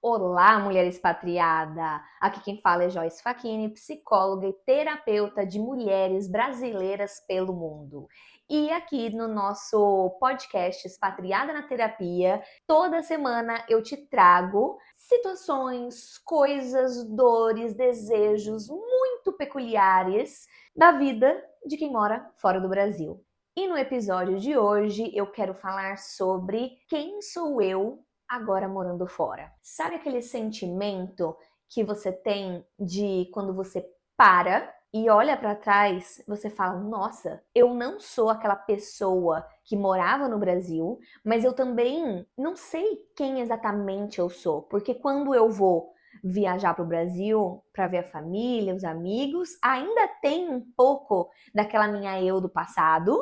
Olá, mulher expatriada! Aqui quem fala é Joyce Facchini, psicóloga e terapeuta de mulheres brasileiras pelo mundo. E aqui no nosso podcast Expatriada na Terapia, toda semana eu te trago situações, coisas, dores, desejos muito peculiares da vida de quem mora fora do Brasil. E no episódio de hoje eu quero falar sobre quem sou eu agora morando fora. Sabe aquele sentimento que você tem de quando você para e olha para trás, você fala: "Nossa, eu não sou aquela pessoa que morava no Brasil, mas eu também não sei quem exatamente eu sou", porque quando eu vou viajar para o Brasil para ver a família, os amigos, ainda tem um pouco daquela minha eu do passado,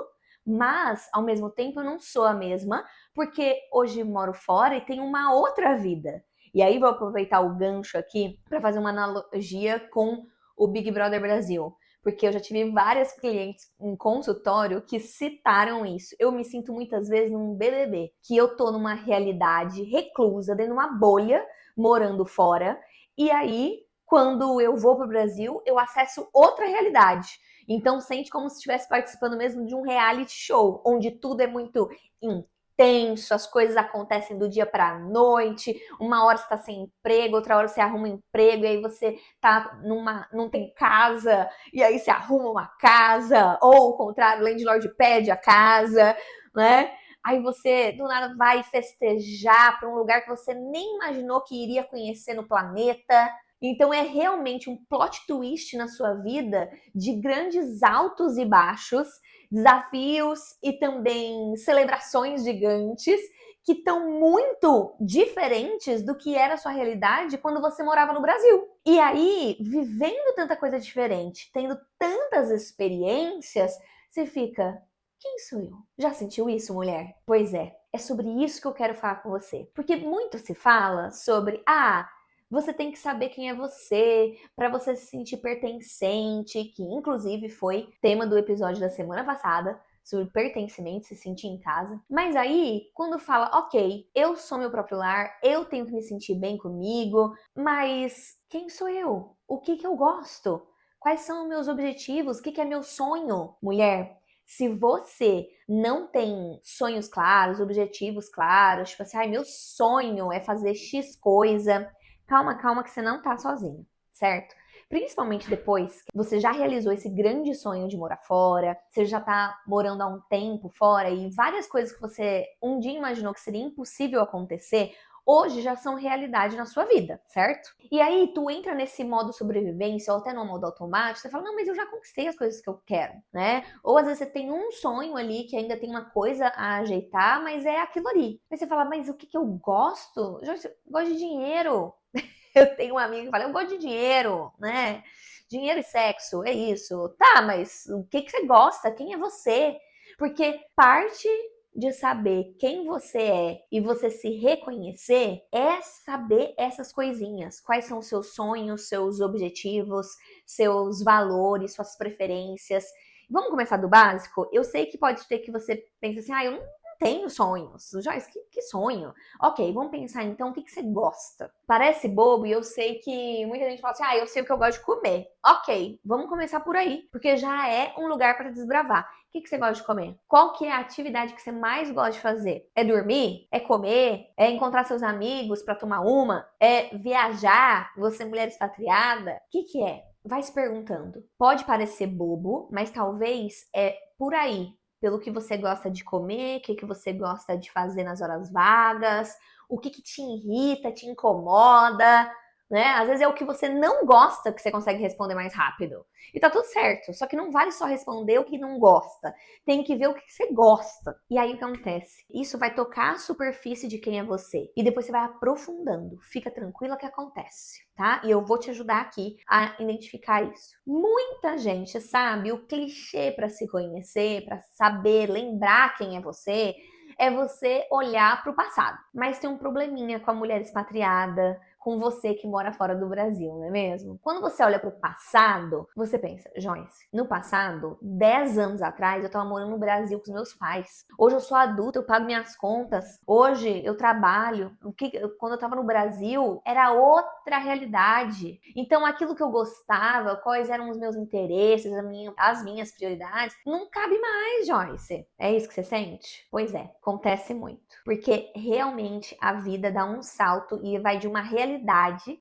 mas ao mesmo tempo eu não sou a mesma, porque hoje moro fora e tenho uma outra vida. E aí vou aproveitar o gancho aqui para fazer uma analogia com o Big Brother Brasil, porque eu já tive várias clientes em consultório que citaram isso. Eu me sinto muitas vezes num BBB, que eu tô numa realidade reclusa, dentro de uma bolha, morando fora, e aí quando eu vou para o Brasil, eu acesso outra realidade. Então sente como se estivesse participando mesmo de um reality show, onde tudo é muito intenso, as coisas acontecem do dia para a noite, uma hora você está sem emprego, outra hora você arruma um emprego, e aí você tá não tem casa, e aí você arruma uma casa, ou o contrário, o landlord pede a casa, né? Aí você do nada vai festejar para um lugar que você nem imaginou que iria conhecer no planeta. Então é realmente um plot twist na sua vida de grandes altos e baixos, desafios e também celebrações gigantes que estão muito diferentes do que era a sua realidade quando você morava no Brasil. E aí, vivendo tanta coisa diferente, tendo tantas experiências, você fica: quem sou eu? Já sentiu isso, mulher? Pois é sobre isso que eu quero falar com você. Porque muito se fala sobre, você tem que saber quem é você, para você se sentir pertencente, que inclusive foi tema do episódio da semana passada, sobre pertencimento, se sentir em casa. Mas aí, quando fala, ok, eu sou meu próprio lar, eu tenho que me sentir bem comigo, mas quem sou eu? O que eu gosto? Quais são os meus objetivos? O que é meu sonho? Mulher, se você não tem sonhos claros, objetivos claros, tipo assim, meu sonho é fazer X coisa, calma que você não tá sozinho, certo? Principalmente depois que você já realizou esse grande sonho de morar fora, você já tá morando há um tempo fora e várias coisas que você um dia imaginou que seria impossível acontecer, hoje já são realidade na sua vida, certo? E aí tu entra nesse modo sobrevivência ou até no modo automático, você fala, não, mas eu já conquistei as coisas que eu quero, né? Ou às vezes você tem um sonho ali que ainda tem uma coisa a ajeitar, mas é aquilo ali. Aí você fala, mas o que eu gosto? Eu gosto de dinheiro. Eu tenho um amigo que fala, eu gosto de dinheiro, né? Dinheiro e sexo, é isso. Tá, mas o que você gosta? Quem é você? Porque parte de saber quem você é e você se reconhecer é saber essas coisinhas. Quais são os seus sonhos, seus objetivos, seus valores, suas preferências. Vamos começar do básico? Eu sei que pode ter que você pense assim, eu não tenho sonhos. Joyce, que sonho? Ok, vamos pensar então o que você gosta. Parece bobo e eu sei que muita gente fala assim, eu sei o que eu gosto de comer. Ok, vamos começar por aí, porque já é um lugar para desbravar. O que você gosta de comer? Qual que é a atividade que você mais gosta de fazer? É dormir? É comer? É encontrar seus amigos para tomar uma? É viajar? Você é mulher expatriada? O que é? Vai se perguntando. Pode parecer bobo, mas talvez é por aí, pelo que você gosta de comer, o que você gosta de fazer nas horas vagas, o que te irrita, te incomoda, né? Às vezes é o que você não gosta que você consegue responder mais rápido. E tá tudo certo, só que não vale só responder o que não gosta. Tem que ver o que você gosta. E aí o que acontece? Isso vai tocar a superfície de quem é você. E depois você vai aprofundando. Fica tranquila que acontece, tá? E eu vou te ajudar aqui a identificar isso. Muita gente sabe o clichê para se conhecer, para saber, lembrar quem é você olhar para o passado. Mas tem um probleminha com a mulher expatriada, com você que mora fora do Brasil, não é mesmo? Quando você olha para o passado, você pensa, Joyce, no passado, 10 anos atrás, eu estava morando no Brasil com os meus pais. Hoje eu sou adulta, eu pago minhas contas. Hoje eu trabalho. Quando eu estava no Brasil, era outra realidade. Então, aquilo que eu gostava, quais eram os meus interesses, as minhas prioridades, não cabe mais, Joyce. É isso que você sente? Pois é, acontece muito. Porque realmente a vida dá um salto e vai de uma realidade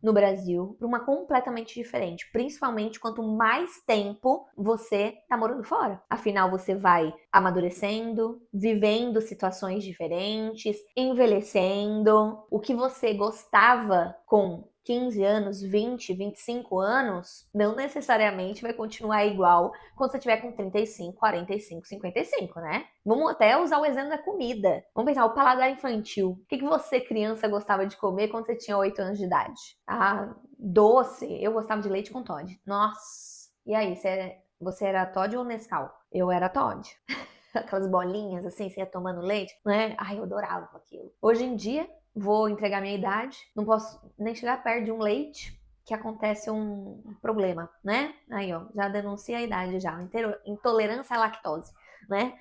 no Brasil para uma completamente diferente. Principalmente quanto mais tempo você tá morando fora. Afinal, você vai amadurecendo, vivendo situações diferentes, envelhecendo. O que você gostava com 15 anos, 20, 25 anos, não necessariamente vai continuar igual quando você tiver com 35, 45, 55, né? Vamos até usar o exemplo da comida. Vamos pensar, o paladar infantil. O que você, criança, gostava de comer quando você tinha 8 anos de idade? Ah, doce. Eu gostava de leite com Toddy. Nossa. E aí, você era Toddy ou Nescau? Eu era Toddy. Aquelas bolinhas assim, você ia tomando leite, né? Ai, eu adorava aquilo. Hoje em dia, vou entregar minha idade, não posso nem chegar perto de um leite que acontece um problema, né? Aí, ó, já denuncia a idade já, intolerância à lactose, né?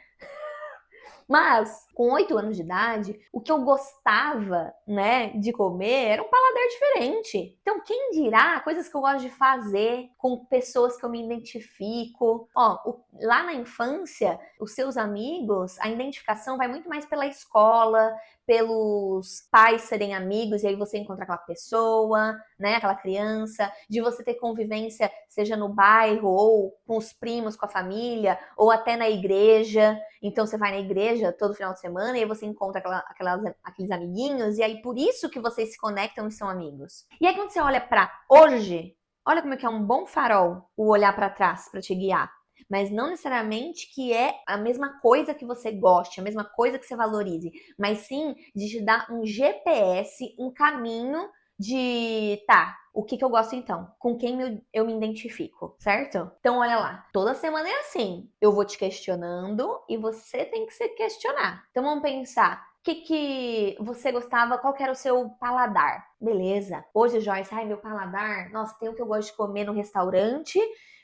Mas, com 8 anos de idade, o que eu gostava, né, de comer era um paladar diferente. Então, quem dirá coisas que eu gosto de fazer com pessoas que eu me identifico. Ó, lá na infância, os seus amigos, a identificação vai muito mais pela escola, pelos pais serem amigos e aí você encontra aquela pessoa, né, aquela criança, de você ter convivência, seja no bairro ou com os primos, com a família, ou até na igreja. Então você vai na igreja todo final de semana e aí você encontra aqueles amiguinhos e aí por isso que vocês se conectam e são amigos. E aí quando você olha para hoje, olha como é que é um bom farol o olhar para trás para te guiar. Mas não necessariamente que é a mesma coisa que você goste, a mesma coisa que você valorize, mas sim de te dar um GPS, um caminho de, tá, o que eu gosto então? Com quem eu me identifico, certo? Então, olha lá, toda semana é assim. Eu vou te questionando e você tem que se questionar. Então, vamos pensar. O que você gostava? Qual que era o seu paladar? Beleza. Hoje, Joyce, ai, meu paladar, nossa, tem o que eu gosto de comer no restaurante,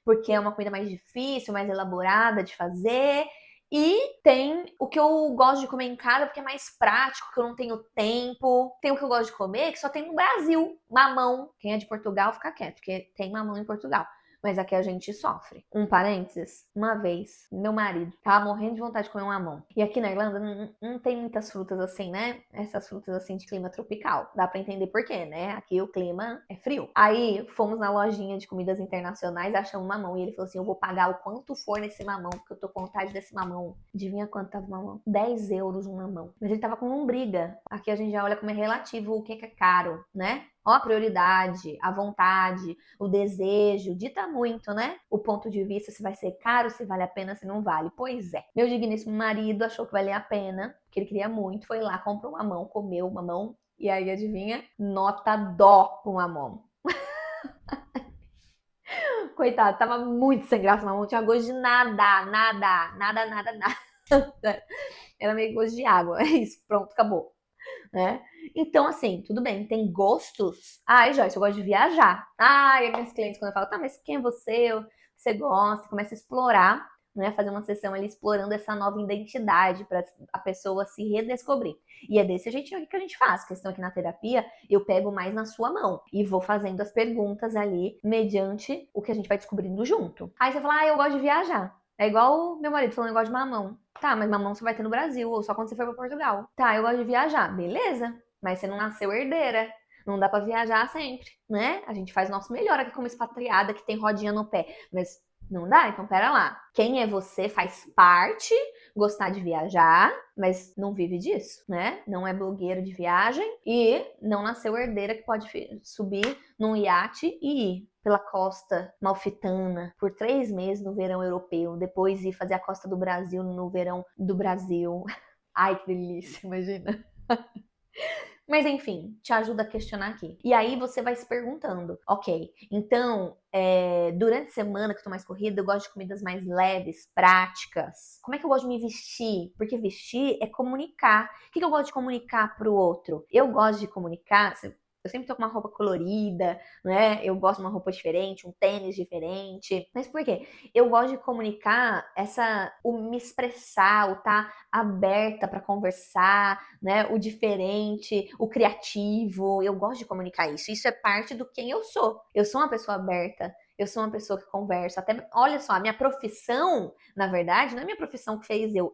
porque é uma comida mais difícil, mais elaborada de fazer. E tem o que eu gosto de comer em casa, porque é mais prático, que eu não tenho tempo. Tem o que eu gosto de comer, que só tem no Brasil. Mamão. Quem é de Portugal, fica quieto, porque tem mamão em Portugal. Mas aqui a gente sofre. Um parênteses, uma vez, meu marido tava morrendo de vontade de comer um mamão. E aqui na Irlanda não tem muitas frutas assim, né? Essas frutas assim de clima tropical. Dá pra entender por quê, né? Aqui o clima é frio. Aí fomos na lojinha de comidas internacionais, achamos um mamão. E ele falou assim, eu vou pagar o quanto for nesse mamão, porque eu tô com vontade desse mamão. Adivinha quanto tava o mamão? 10 euros um mamão. Mas ele tava com lombriga. Aqui a gente já olha como é relativo o que é caro, né? Ó, a prioridade, a vontade, o desejo, dita muito, né? O ponto de vista, se vai ser caro, se vale a pena, se não vale. Pois é. Meu digníssimo marido achou que valia a pena, porque ele queria muito, foi lá, comprou um mamão, comeu o mamão, e aí, adivinha? Nota dó pro mamão. Coitado, tava muito sem graça o mamão, não tinha gosto de nada, nada, nada, nada, nada. Era meio gosto de água, é isso, pronto, acabou. Né? Então, assim, tudo bem, tem gostos. Ai, Joyce, eu gosto de viajar. Ai, minhas clientes, quando eu falo, tá, mas quem é você? Você gosta? Começa a explorar, né? Fazer uma sessão ali explorando essa nova identidade para a pessoa se redescobrir. E é desse jeitinho que a gente faz. A questão aqui na terapia, eu pego mais na sua mão e vou fazendo as perguntas ali mediante o que a gente vai descobrindo junto. Aí você fala, ah, eu gosto de viajar. É igual o meu marido falando negócio de mamão. Tá, mas mamão você vai ter no Brasil, ou só quando você for pra Portugal. Tá, eu gosto de viajar. Beleza. Mas você não nasceu herdeira. Não dá pra viajar sempre, né? A gente faz o nosso melhor aqui como expatriada que tem rodinha no pé. Mas não dá? Então pera lá. Quem é você faz parte, gostar de viajar, mas não vive disso, né? Não é blogueiro de viagem e não nasceu herdeira que pode subir num iate e ir pela costa malfitana por 3 meses no verão europeu, depois ir fazer a costa do Brasil no verão do Brasil. Ai, que delícia, imagina. Mas enfim, te ajuda a questionar aqui. E aí você vai se perguntando, ok, então, durante a semana que eu tô mais corrida, eu gosto de comidas mais leves, práticas. Como é que eu gosto de me vestir? Porque vestir é comunicar. O que eu gosto de comunicar pro outro? Eu gosto de comunicar, Eu sempre tô com uma roupa colorida, né? Eu gosto de uma roupa diferente, um tênis diferente. Mas por quê? Eu gosto de comunicar o me expressar, o estar aberta para conversar, né? O diferente, o criativo. Eu gosto de comunicar isso. Isso é parte do quem eu sou. Eu sou uma pessoa aberta. Eu sou uma pessoa que conversa. Até, olha só, a minha profissão, na verdade, não é minha profissão que fez eu.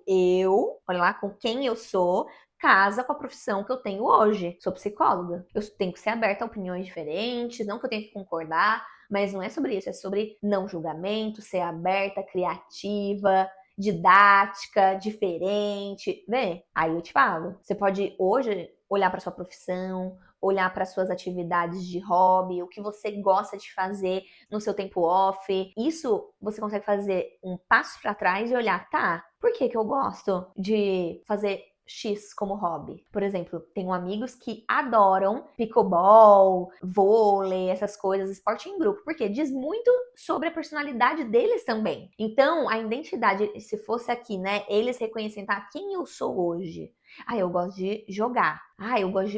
Olha lá, com quem eu sou, casa com a profissão que eu tenho hoje. Sou psicóloga. Eu tenho que ser aberta a opiniões diferentes, não que eu tenha que concordar, mas não é sobre isso, é sobre não julgamento, ser aberta, criativa, didática, diferente. Vê? Aí eu te falo. Você pode hoje olhar para sua profissão, olhar para suas atividades de hobby, o que você gosta de fazer no seu tempo off. Isso você consegue fazer um passo para trás e olhar, tá? Por que que eu gosto de fazer X como hobby? Por exemplo, tenho amigos que adoram pickleball, vôlei, essas coisas, esporte em grupo, porque diz muito sobre a personalidade deles também. Então, a identidade, se fosse aqui, né, eles reconhecem, tá, quem eu sou hoje. Ah, eu gosto de jogar. Ah,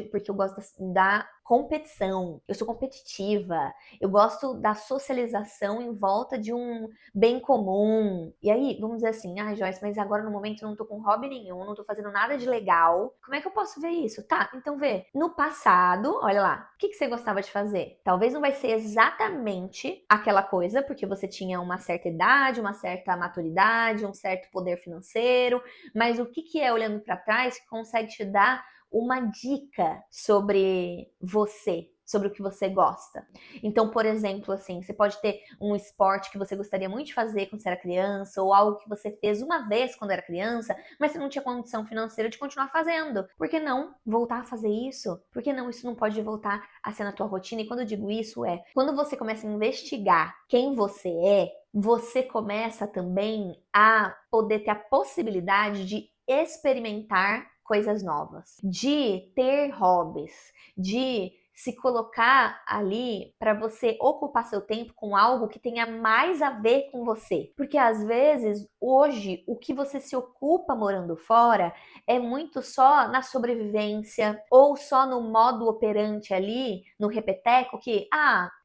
porque eu gosto da competição. Eu sou competitiva. Eu gosto da socialização em volta de um bem comum. E aí, vamos dizer assim, ah, Joyce, mas agora no momento eu não tô com hobby nenhum, não tô fazendo nada de legal. Como é que eu posso ver isso? Tá, então vê. No passado, olha lá, o que você gostava de fazer? Talvez não vai ser exatamente aquela coisa, porque você tinha uma certa idade, uma certa maturidade, um certo poder financeiro, mas o que é olhando para trás que consegue te dar uma dica sobre você, sobre o que você gosta. Então, por exemplo, assim, você pode ter um esporte que você gostaria muito de fazer quando você era criança, ou algo que você fez uma vez quando era criança, mas você não tinha condição financeira de continuar fazendo. Por que não voltar a fazer isso? Por que não isso não pode voltar a ser na tua rotina? E quando eu digo isso quando você começa a investigar quem você começa também a poder ter a possibilidade de experimentar coisas novas, de ter hobbies, de se colocar ali para você ocupar seu tempo com algo que tenha mais a ver com você. Porque às vezes, hoje, o que você se ocupa morando fora é muito só na sobrevivência ou só no modo operante ali, no repeteco que,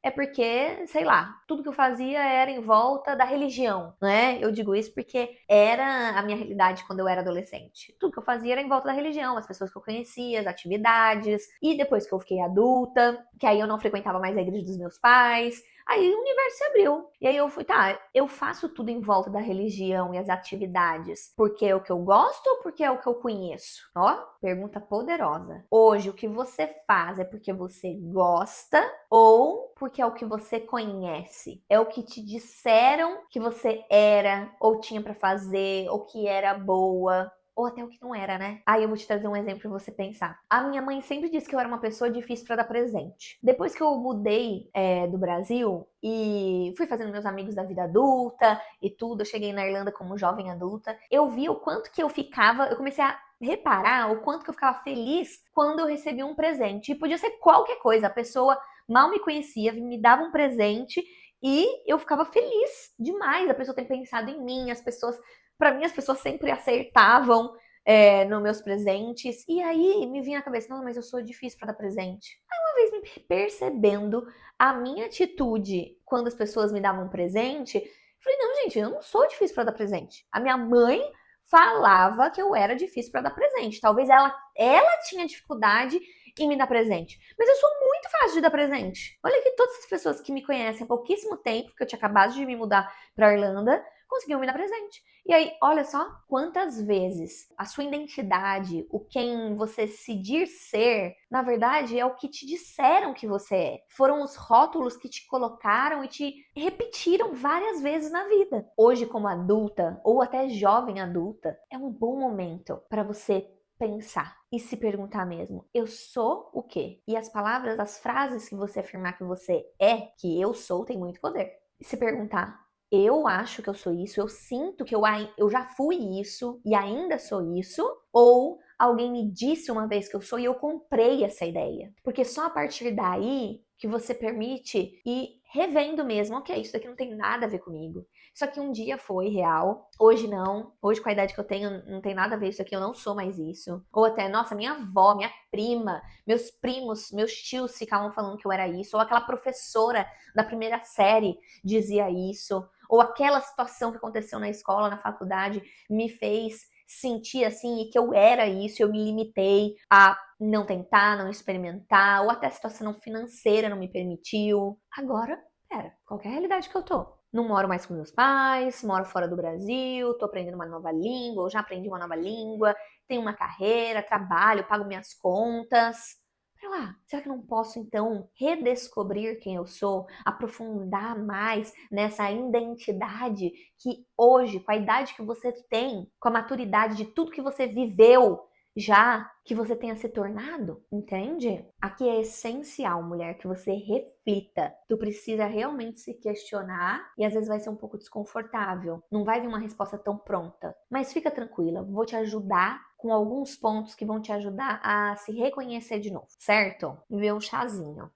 é porque, sei lá, tudo que eu fazia era em volta da religião, né? Eu digo isso porque era a minha realidade quando eu era adolescente. Tudo que eu fazia era em volta da religião, as pessoas que eu conhecia, as atividades. E depois que eu fiquei adulta, que aí eu não frequentava mais a igreja dos meus pais, aí o universo se abriu. E aí eu fui, tá, eu faço tudo em volta da religião e as atividades porque é o que eu gosto ou porque é o que eu conheço? Ó, pergunta poderosa. Hoje, o que você faz é porque você gosta ou porque é o que você conhece? É o que te disseram que você era ou tinha para fazer ou que era boa? Ou até o que não era, né? Aí eu vou te trazer um exemplo pra você pensar. A minha mãe sempre disse que eu era uma pessoa difícil pra dar presente. Depois que eu mudei do Brasil e fui fazendo meus amigos da vida adulta e tudo, eu cheguei na Irlanda como jovem adulta, eu vi o quanto que eu comecei a reparar o quanto que eu ficava feliz quando eu recebia um presente. E podia ser qualquer coisa, a pessoa mal me conhecia, me dava um presente e eu ficava feliz demais. A pessoa tem pensado em mim, para mim, as pessoas sempre acertavam nos meus presentes. E aí me vinha a cabeça, não, mas eu sou difícil para dar presente. Aí uma vez me percebendo a minha atitude quando as pessoas me davam um presente, falei, não, gente, eu não sou difícil para dar presente. A minha mãe falava que eu era difícil para dar presente. Talvez ela tinha dificuldade em me dar presente. Mas eu sou muito fácil de dar presente. Olha que todas as pessoas que me conhecem há pouquíssimo tempo, porque eu tinha acabado de me mudar para Irlanda, conseguiam me dar presente. E aí, olha só quantas vezes a sua identidade, o quem você decidir ser, na verdade é o que te disseram que você é. Foram os rótulos que te colocaram e te repetiram várias vezes na vida. Hoje, como adulta ou até jovem adulta, é um bom momento para você pensar e se perguntar mesmo, eu sou o quê? E as palavras, as frases que você afirmar que você que eu sou, tem muito poder. E se perguntar, eu acho que eu sou isso, eu sinto que eu já fui isso e ainda sou isso, ou alguém me disse uma vez que eu sou e eu comprei essa ideia. Porque só a partir daí que você permite ir revendo mesmo, ok, isso daqui não tem nada a ver comigo. Isso aqui um dia foi real, hoje não. Hoje, com a idade que eu tenho, não tem nada a ver isso aqui, eu não sou mais isso. Ou até, nossa, minha avó, minha prima, meus primos, meus tios ficavam falando que eu era isso. Ou aquela professora da primeira série dizia isso. Ou aquela situação que aconteceu na escola, na faculdade, me fez sentir assim e que eu era isso, eu me limitei a não tentar, não experimentar, ou até a situação financeira não me permitiu. Agora, pera, qual que é a realidade que eu tô? Não moro mais com meus pais, moro fora do Brasil, tô aprendendo uma nova língua, ou já aprendi uma nova língua, tenho uma carreira, trabalho, pago minhas contas. Sei lá, será que eu não posso então redescobrir quem eu sou, aprofundar mais nessa identidade que hoje, com a idade que você tem, com a maturidade de tudo que você viveu, já que você tenha se tornado, entende? Aqui é essencial, mulher, que você reflita. Tu precisa realmente se questionar e às vezes vai ser um pouco desconfortável. Não vai vir uma resposta tão pronta. Mas fica tranquila, vou te ajudar com alguns pontos que vão te ajudar a se reconhecer de novo, certo? Viver um chazinho.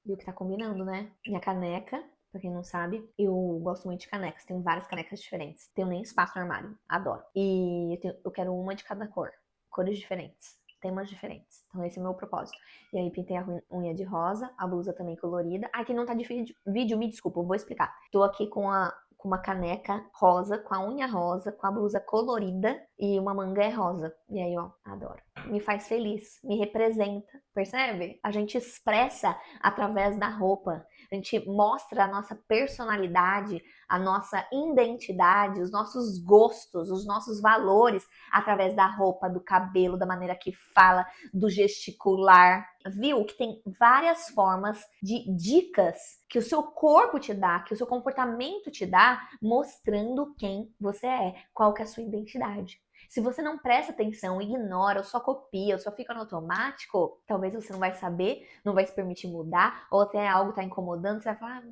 Viu que tá combinando, né? Minha caneca, pra quem não sabe, eu gosto muito de canecas. Tenho várias canecas diferentes. Tenho nem espaço no armário. Adoro. E eu quero uma de cada cor. Cores diferentes. Temas diferentes. Então esse é o meu propósito. E aí pintei a unha de rosa, a blusa também colorida. Aqui não tá de vídeo, me desculpa, eu vou explicar. Tô aqui com uma caneca rosa, com a unha rosa, com a blusa colorida e uma manga rosa. E aí, ó, adoro. Me faz feliz, me representa, percebe? A gente expressa através da roupa, a gente mostra a nossa personalidade, a nossa identidade, os nossos gostos, os nossos valores através da roupa, do cabelo, da maneira que fala, do gesticular. Viu que tem várias formas de dicas que o seu corpo te dá, que o seu comportamento te dá, mostrando quem você é, qual que é a sua identidade. Se você não presta atenção, ignora, ou só copia, ou só fica no automático, talvez você não vai saber, não vai se permitir mudar, ou até algo tá incomodando, você vai falar,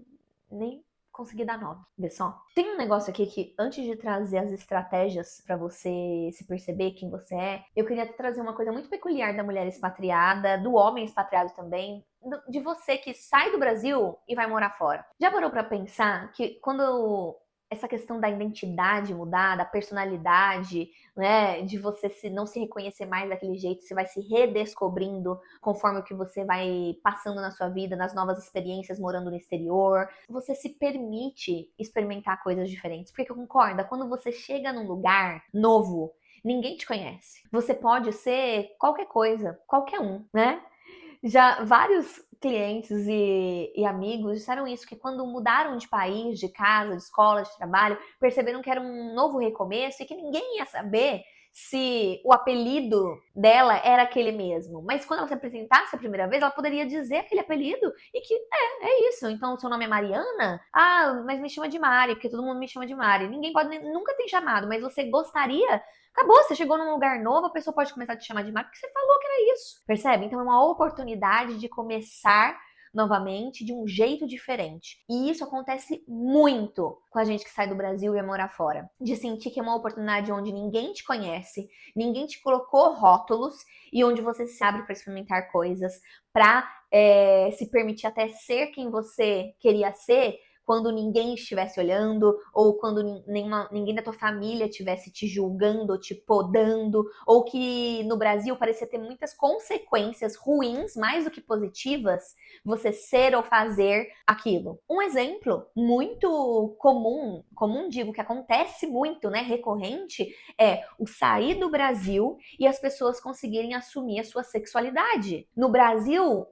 nem consegui dar nome. Vê só. Tem um negócio aqui que, antes de trazer as estratégias para você se perceber quem você é, eu queria trazer uma coisa muito peculiar da mulher expatriada, do homem expatriado também, de você que sai do Brasil e vai morar fora. Já parou para pensar que quando essa questão da identidade mudar, da personalidade, né, de você não se reconhecer mais daquele jeito, você vai se redescobrindo conforme o que você vai passando na sua vida, nas novas experiências morando no exterior, você se permite experimentar coisas diferentes, porque concorda, quando você chega num lugar novo, ninguém te conhece. Você pode ser qualquer coisa, qualquer um, né? Já vários clientes e amigos disseram isso, que quando mudaram de país, de casa, de escola, de trabalho, perceberam que era um novo recomeço e que ninguém ia saber se o apelido dela era aquele mesmo. Mas quando ela se apresentasse a primeira vez, ela poderia dizer aquele apelido e que é isso. Então, seu nome é Mariana? Ah, mas me chama de Mari, porque todo mundo me chama de Mari. Ninguém pode, nunca ter chamado, mas você gostaria. Acabou, você chegou num lugar novo, a pessoa pode começar a te chamar de Mari porque você falou que era isso. Percebe? Então é uma oportunidade de começar novamente de um jeito diferente. E isso acontece muito com a gente que sai do Brasil e vai morar fora. De sentir que é uma oportunidade onde ninguém te conhece, ninguém te colocou rótulos e onde você se abre para experimentar coisas, para se permitir até ser quem você queria ser, quando ninguém estivesse olhando, ou quando ninguém da tua família estivesse te julgando, te podando, ou que no Brasil parecia ter muitas consequências ruins, mais do que positivas, você ser ou fazer aquilo. Um exemplo muito comum digo, que acontece muito, né, recorrente, é o sair do Brasil e as pessoas conseguirem assumir a sua sexualidade. No Brasil,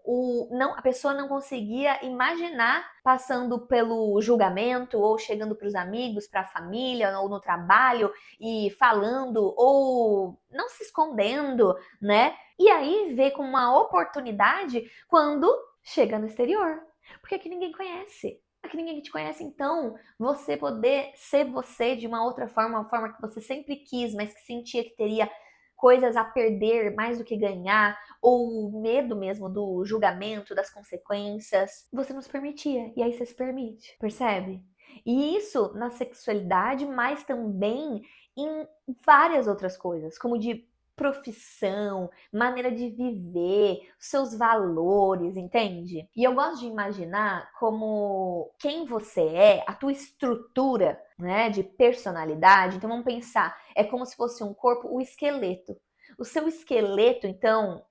a pessoa não conseguia imaginar passando pelo julgamento ou chegando para os amigos, para a família ou no trabalho e falando ou não se escondendo, né? E aí vê como uma oportunidade quando chega no exterior, porque aqui ninguém conhece. Aqui ninguém te conhece, então você poder ser você de uma outra forma, uma forma que você sempre quis, mas que sentia que teria coisas a perder mais do que ganhar, ou medo mesmo do julgamento, das consequências, você não se permitia, e aí você se permite, percebe? E isso na sexualidade, mas também em várias outras coisas, como de profissão, maneira de viver, seus valores, entende? E eu gosto de imaginar como quem você é, a tua estrutura, né, de personalidade. Então vamos pensar, é como se fosse um corpo, o esqueleto. O seu esqueleto, então,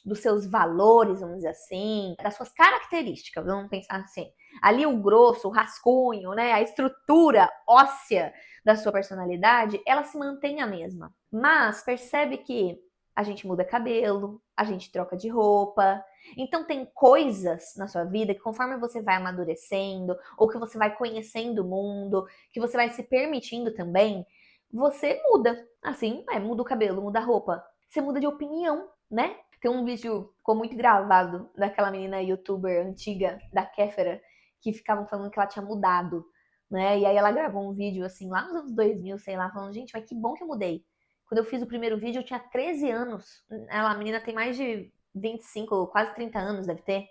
dos seus valores, vamos dizer assim, das suas características, vamos pensar assim. Ali o grosso, o rascunho, né, a estrutura óssea da sua personalidade, ela se mantém a mesma. Mas percebe que a gente muda cabelo, a gente troca de roupa. Então tem coisas na sua vida que conforme você vai amadurecendo, ou que você vai conhecendo o mundo, que você vai se permitindo também, você muda. Assim, muda o cabelo, muda a roupa. Você muda de opinião, né? Tem um vídeo, ficou muito gravado, daquela menina youtuber antiga, da Kéfera, que ficavam falando que ela tinha mudado, né? E aí ela gravou um vídeo, assim, lá nos anos 2000, sei lá, falando, gente, mas que bom que eu mudei. Quando eu fiz o primeiro vídeo, eu tinha 13 anos. Ela, a menina tem mais de 25, quase 30 anos, deve ter,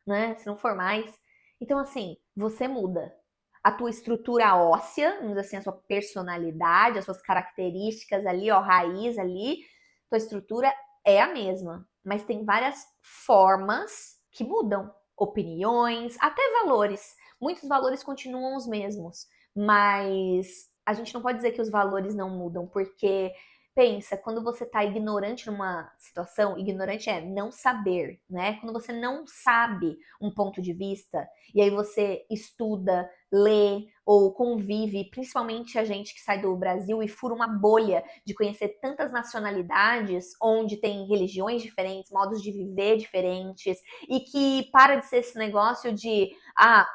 né? Se não for mais. Então, assim, você muda. A tua estrutura óssea, vamos dizer assim, a sua personalidade, as suas características ali, ó, raiz ali, tua estrutura é a mesma. Mas tem várias formas que mudam. Opiniões, até valores. Muitos valores continuam os mesmos, mas a gente não pode dizer que os valores não mudam, porque pensa, quando você está ignorante numa situação, ignorante é não saber, né? Quando você não sabe um ponto de vista, e aí você estuda, lê ou convive, principalmente a gente que sai do Brasil e fura uma bolha de conhecer tantas nacionalidades, onde tem religiões diferentes, modos de viver diferentes, e que para de ser esse negócio de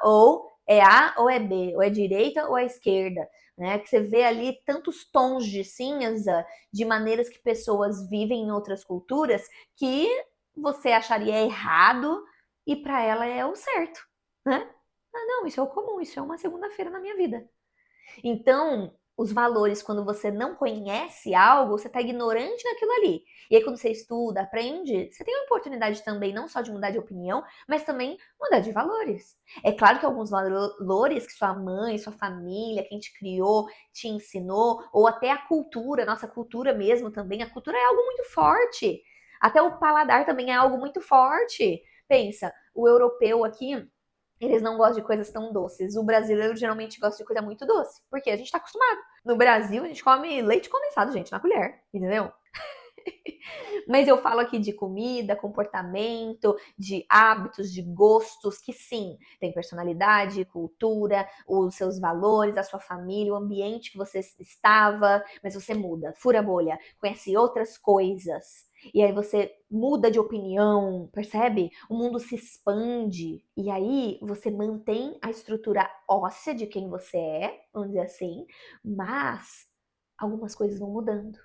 ou é A ou é B, ou é direita ou é esquerda, né? Que você vê ali tantos tons de cinza, de maneiras que pessoas vivem em outras culturas, que você acharia errado e para ela é o certo, né? Ah, não, isso é o comum, isso é uma segunda-feira na minha vida. Então, os valores, quando você não conhece algo, você está ignorante daquilo ali. E aí, quando você estuda, aprende, você tem a oportunidade também, não só de mudar de opinião, mas também mudar de valores. É claro que alguns valores que sua mãe, sua família, quem te criou, te ensinou, ou até a cultura, nossa cultura mesmo também, a cultura é algo muito forte. Até o paladar também é algo muito forte. Pensa, o europeu aqui, eles não gostam de coisas tão doces. O brasileiro geralmente gosta de coisa muito doce, porque a gente tá acostumado. No Brasil, a gente come leite condensado, gente, na colher, entendeu? Mas eu falo aqui de comida, comportamento, de hábitos, de gostos, que sim, tem personalidade, cultura, os seus valores, a sua família, o ambiente que você estava, mas você muda, fura a bolha, conhece outras coisas. E aí você muda de opinião, percebe? O mundo se expande. E aí você mantém a estrutura óssea de quem você é, vamos dizer assim, mas algumas coisas vão mudando.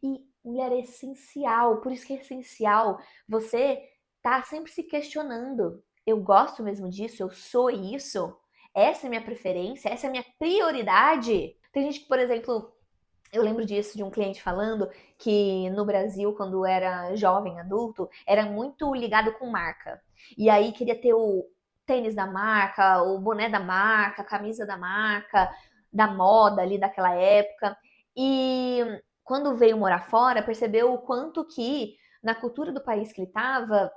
E mulher é essencial, por isso que é essencial você tá sempre se questionando. Eu gosto mesmo disso? Eu sou isso? Essa é a minha preferência? Essa é a minha prioridade? Tem gente que, por exemplo, eu lembro disso de um cliente falando que no Brasil, quando era jovem, adulto, era muito ligado com marca. E aí queria ter o tênis da marca, o boné da marca, a camisa da marca, da moda ali daquela época. E quando veio morar fora, percebeu o quanto que na cultura do país que ele estava,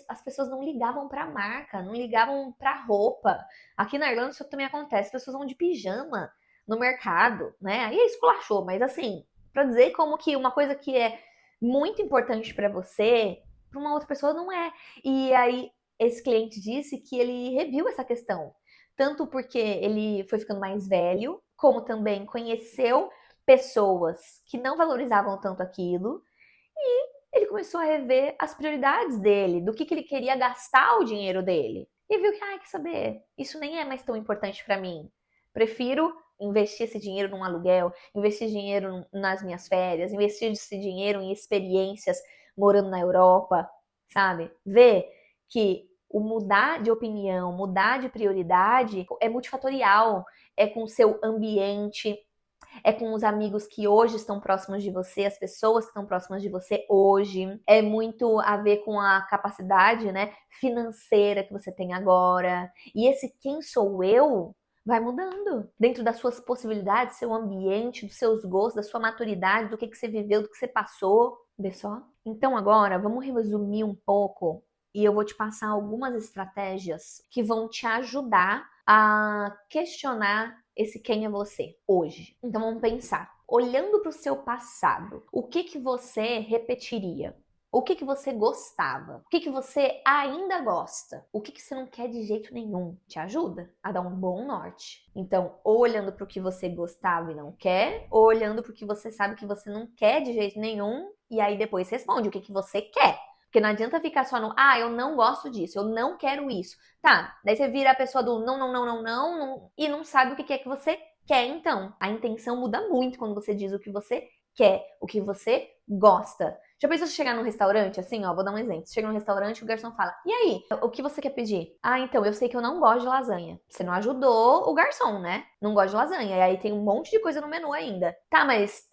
as pessoas não ligavam para a marca, não ligavam para a roupa. Aqui na Irlanda isso também acontece, as pessoas vão de pijama no mercado, né? Aí esculachou, mas assim, para dizer como que uma coisa que é muito importante para você, para uma outra pessoa não é. E aí esse cliente disse que ele reviu essa questão, tanto porque ele foi ficando mais velho, como também conheceu pessoas que não valorizavam tanto aquilo, e ele começou a rever as prioridades dele, do que ele queria gastar o dinheiro dele. E viu que, quer saber, isso nem é mais tão importante para mim. Prefiro investir esse dinheiro num aluguel, investir dinheiro nas minhas férias, investir esse dinheiro em experiências morando na Europa, sabe? Ver que o mudar de opinião, mudar de prioridade é multifatorial, é com o seu ambiente, é com os amigos que hoje estão próximos de você, as pessoas que estão próximas de você hoje. É muito a ver com a capacidade, né, financeira que você tem agora. E esse quem sou eu vai mudando. Dentro das suas possibilidades, seu ambiente, dos seus gostos, da sua maturidade, do que você viveu, do que você passou. Vê só? Então agora, vamos resumir um pouco e eu vou te passar algumas estratégias que vão te ajudar a questionar esse quem é você hoje. Então vamos pensar. Olhando para o seu passado, o que você repetiria? O que você gostava? O que você ainda gosta? O que você não quer de jeito nenhum? Te ajuda a dar um bom norte. Então, ou olhando para o que você gostava e não quer, ou olhando para o que você sabe que você não quer de jeito nenhum, e aí depois responde o que você quer. Porque não adianta ficar só no, eu não gosto disso, eu não quero isso. Tá, daí você vira a pessoa do não, não, não, não, não, não e não sabe o que é que você quer, então. A intenção muda muito quando você diz o que você quer, o que você gosta. Já pensou se chegar num restaurante, assim, ó, vou dar um exemplo. Você chega num restaurante e o garçom fala, e aí, o que você quer pedir? Então, eu sei que eu não gosto de lasanha. Você não ajudou o garçom, né? Não gosta de lasanha. E aí tem um monte de coisa no menu ainda. Tá, mas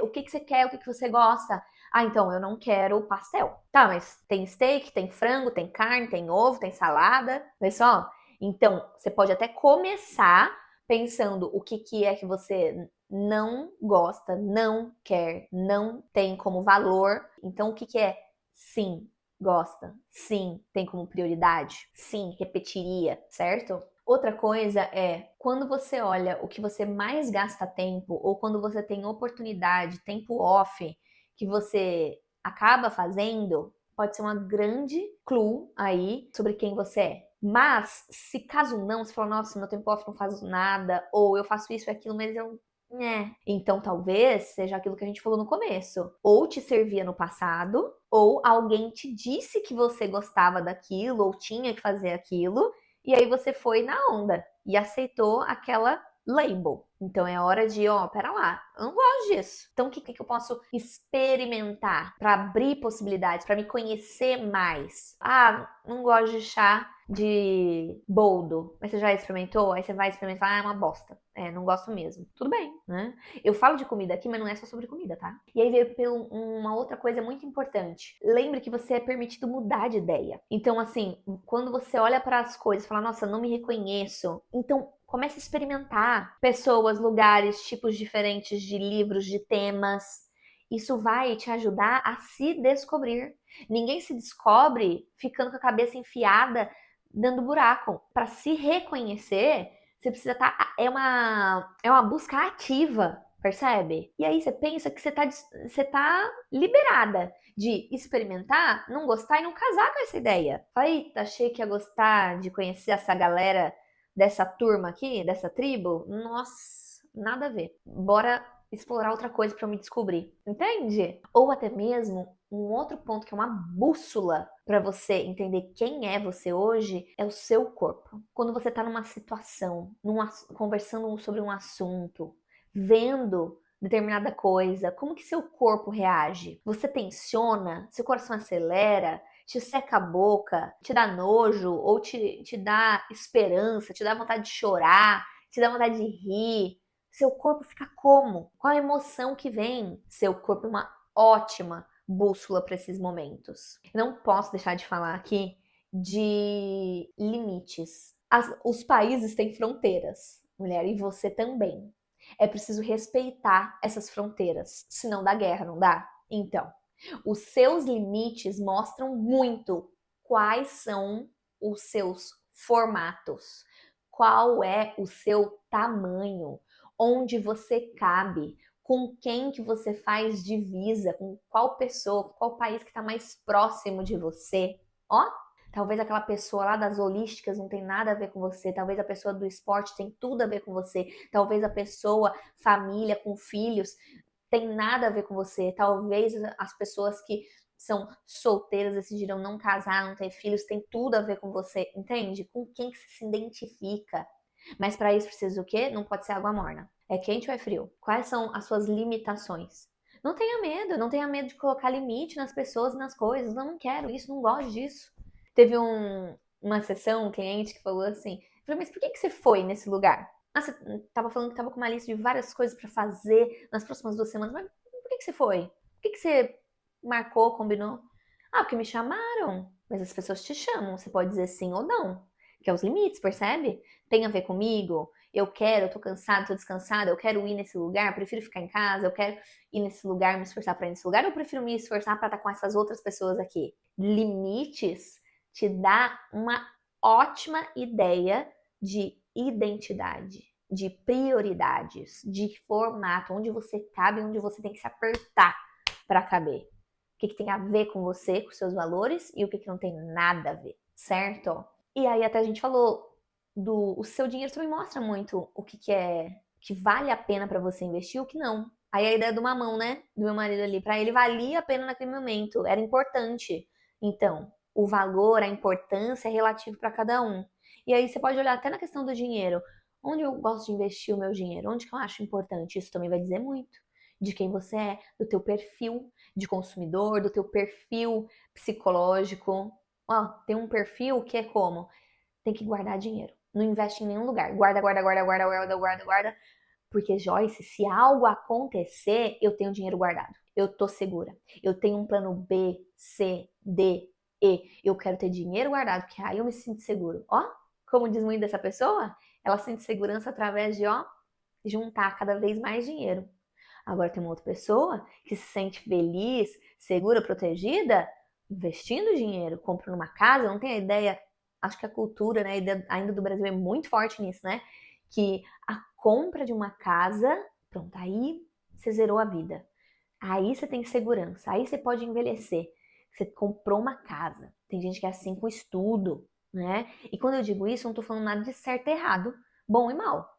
o que você quer, o que você gosta? Então, eu não quero pastel. Tá, mas tem steak, tem frango, tem carne, tem ovo, tem salada. Vê só? Então, você pode até começar pensando o que é que você não gosta, não quer, não tem como valor. Então, o que é sim, gosta, sim, tem como prioridade, sim, repetiria, certo? Outra coisa é, quando você olha o que você mais gasta tempo, ou quando você tem oportunidade, tempo off, que você acaba fazendo, pode ser uma grande clue aí sobre quem você é. Mas, se caso não, você fala, nossa, meu tempo off não faço nada, ou eu faço isso e aquilo, mas eu então talvez seja aquilo que a gente falou no começo. Ou te servia no passado, ou alguém te disse que você gostava daquilo, ou tinha que fazer aquilo, e aí você foi na onda e aceitou aquela label. Então é hora de, pera lá, eu não gosto disso. Então o que eu posso experimentar para abrir possibilidades, para me conhecer mais? Não gosto de chá de boldo, mas você já experimentou? Aí você vai experimentar, é uma bosta. Não gosto mesmo. Tudo bem, né? Eu falo de comida aqui, mas não é só sobre comida, tá? E aí veio uma outra coisa muito importante. Lembre que você é permitido mudar de ideia. Então, assim, quando você olha para as coisas e fala, nossa, não me reconheço. Então, comece a experimentar pessoas, lugares, tipos diferentes de livros, de temas. Isso vai te ajudar a se descobrir. Ninguém se descobre ficando com a cabeça enfiada, dando buraco. Para se reconhecer, você precisa estar. É uma busca ativa, percebe? E aí você pensa que você tá liberada de experimentar, não gostar e não casar com essa ideia. Fala, eita, achei que ia gostar de conhecer essa galera dessa turma aqui, dessa tribo. Nossa, nada a ver. Bora explorar outra coisa para eu me descobrir. Entende? Ou até mesmo um outro ponto que é uma bússola para você entender quem é você hoje é o seu corpo. Quando você está numa situação, conversando sobre um assunto, vendo determinada coisa, como que seu corpo reage? Você tensiona? Seu coração acelera? Te seca a boca? Te dá nojo? Ou te dá esperança? Te dá vontade de chorar? Te dá vontade de rir? Seu corpo fica como? Qual a emoção que vem? Seu corpo é uma ótima bússola para esses momentos. Não posso deixar de falar aqui de limites. Os países têm fronteiras, mulher, e você também. É preciso respeitar essas fronteiras, senão dá guerra, não dá? Então, os seus limites mostram muito quais são os seus formatos, qual é o seu tamanho, onde você cabe, com quem que você faz divisa, com qual pessoa, qual país que está mais próximo de você. Talvez aquela pessoa lá das holísticas não tem nada a ver com você, talvez a pessoa do esporte tem tudo a ver com você, talvez a pessoa, família, com filhos, tem nada a ver com você, talvez as pessoas que são solteiras, decidiram não casar, não ter filhos, tem tudo a ver com você, entende? Com quem que você se identifica. Mas para isso precisa o quê? Não pode ser água morna. É quente ou é frio? Quais são as suas limitações? Não tenha medo de colocar limite nas pessoas e nas coisas. Não quero isso, não gosto disso. Teve uma sessão, um cliente que falou assim, falei, mas por que você foi nesse lugar? Você tava falando que tava com uma lista de várias coisas para fazer nas próximas 2 semanas, mas por que você foi? Por que você marcou, combinou? Porque me chamaram. Mas as pessoas te chamam, você pode dizer sim ou não. Que é os limites, percebe? Tem a ver comigo? eu tô cansada, tô descansada, eu quero ir nesse lugar, prefiro ficar em casa, eu quero ir nesse lugar, me esforçar para ir nesse lugar, ou eu prefiro me esforçar para estar com essas outras pessoas aqui? Limites te dá uma ótima ideia de identidade, de prioridades, de formato, onde você cabe, onde você tem que se apertar para caber. O que tem a ver com você, com seus valores e o que não tem nada a ver, certo? E aí até a gente falou o seu dinheiro também mostra muito o que é que vale a pena para você investir e o que não. Aí a ideia do mamão, né? Do meu marido ali, para ele valia a pena naquele momento, era importante. Então, o valor, a importância é relativo para cada um. E aí você pode olhar até na questão do dinheiro. Onde eu gosto de investir o meu dinheiro? Onde que eu acho importante? Isso também vai dizer muito de quem você é, do teu perfil de consumidor, do teu perfil psicológico. Ó, tem um perfil que é como? Tem que guardar dinheiro. Não investe em nenhum lugar. Guarda, guarda, guarda, guarda, guarda, guarda, guarda. Porque, Joyce, se algo acontecer, eu tenho dinheiro guardado. Eu tô segura. Eu tenho um plano B, C, D, E. Eu quero ter dinheiro guardado, porque aí eu me sinto seguro. Ó, como diz muito dessa pessoa, ela sente segurança através de, ó, juntar cada vez mais dinheiro. Agora tem uma outra pessoa que se sente feliz, segura, protegida, investindo dinheiro, comprando uma casa, não tem a ideia, acho que a cultura, né, ainda do Brasil é muito forte nisso, né? Que a compra de uma casa, pronto, aí você zerou a vida. Aí você tem segurança, aí você pode envelhecer. Você comprou uma casa. Tem gente que é assim com estudo, né? E quando eu digo isso, eu não tô falando nada de certo e errado, bom e mal.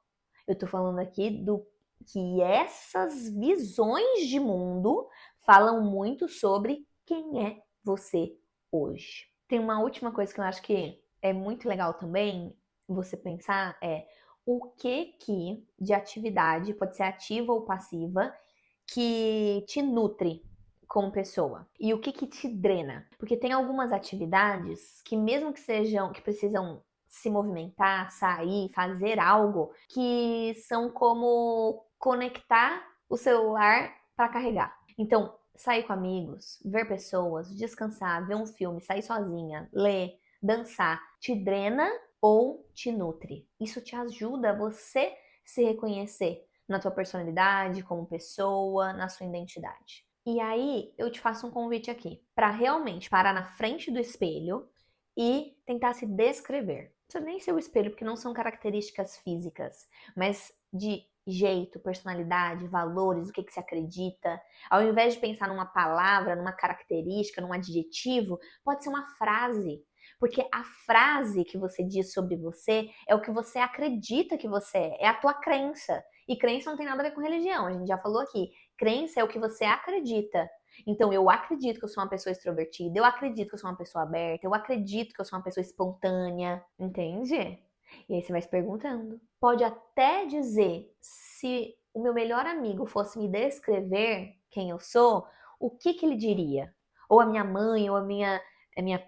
Eu tô falando aqui do que essas visões de mundo falam muito sobre quem é você hoje. Tem uma última coisa que eu acho que é muito legal também você pensar é o que de atividade, pode ser ativa ou passiva, que te nutre como pessoa e o que te drena. Porque tem algumas atividades que mesmo que sejam, que precisam se movimentar, sair, fazer algo, que são como conectar o celular para carregar. Então, sair com amigos, ver pessoas, descansar, ver um filme, sair sozinha, ler, dançar, te drena ou te nutre. Isso te ajuda a você se reconhecer na tua personalidade, como pessoa, na sua identidade. E aí eu te faço um convite aqui para realmente parar na frente do espelho e tentar se descrever. Não precisa nem ser o espelho, porque não são características físicas, mas de jeito, personalidade, valores, o que você acredita. Ao invés de pensar numa palavra, numa característica, num adjetivo, pode ser uma frase. Porque a frase que você diz sobre você é o que você acredita que você é a tua crença. E crença não tem nada a ver com religião, a gente já falou aqui. Crença é o que você acredita. Então, eu acredito que eu sou uma pessoa extrovertida, eu acredito que eu sou uma pessoa aberta, eu acredito que eu sou uma pessoa espontânea, entende? E aí você vai se perguntando. Pode até dizer, se o meu melhor amigo fosse me descrever quem eu sou, o que ele diria? Ou a minha mãe, ou a minha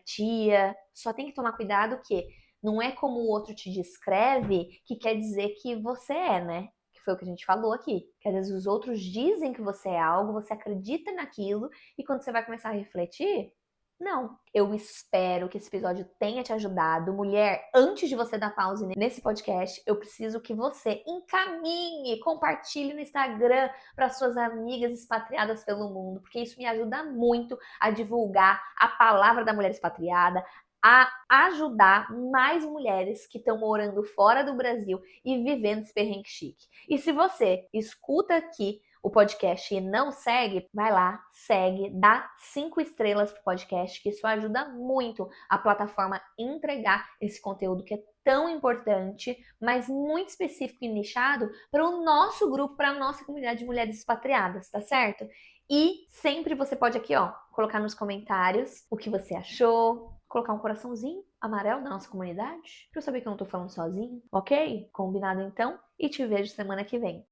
tia. Só tem que tomar cuidado que não é como o outro te descreve que quer dizer que você é, né? Que foi o que a gente falou aqui. Que às vezes os outros dizem que você é algo, você acredita naquilo, e quando você vai começar a refletir, não. Eu espero que esse episódio tenha te ajudado. Mulher, antes de você dar pause nesse podcast, eu preciso que você encaminhe, compartilhe no Instagram para suas amigas expatriadas pelo mundo, porque isso me ajuda muito a divulgar a palavra da mulher expatriada, a ajudar mais mulheres que estão morando fora do Brasil e vivendo esse perrengue chique. E se você escuta aqui o podcast e não segue, vai lá, segue, dá 5 estrelas pro podcast, que isso ajuda muito a plataforma entregar esse conteúdo que é tão importante, mas muito específico e nichado para o nosso grupo, para a nossa comunidade de mulheres expatriadas, tá certo? E sempre você pode aqui, ó, colocar nos comentários o que você achou, colocar um coraçãozinho amarelo da nossa comunidade, para eu saber que eu não tô falando sozinho, ok? Combinado então? E te vejo semana que vem.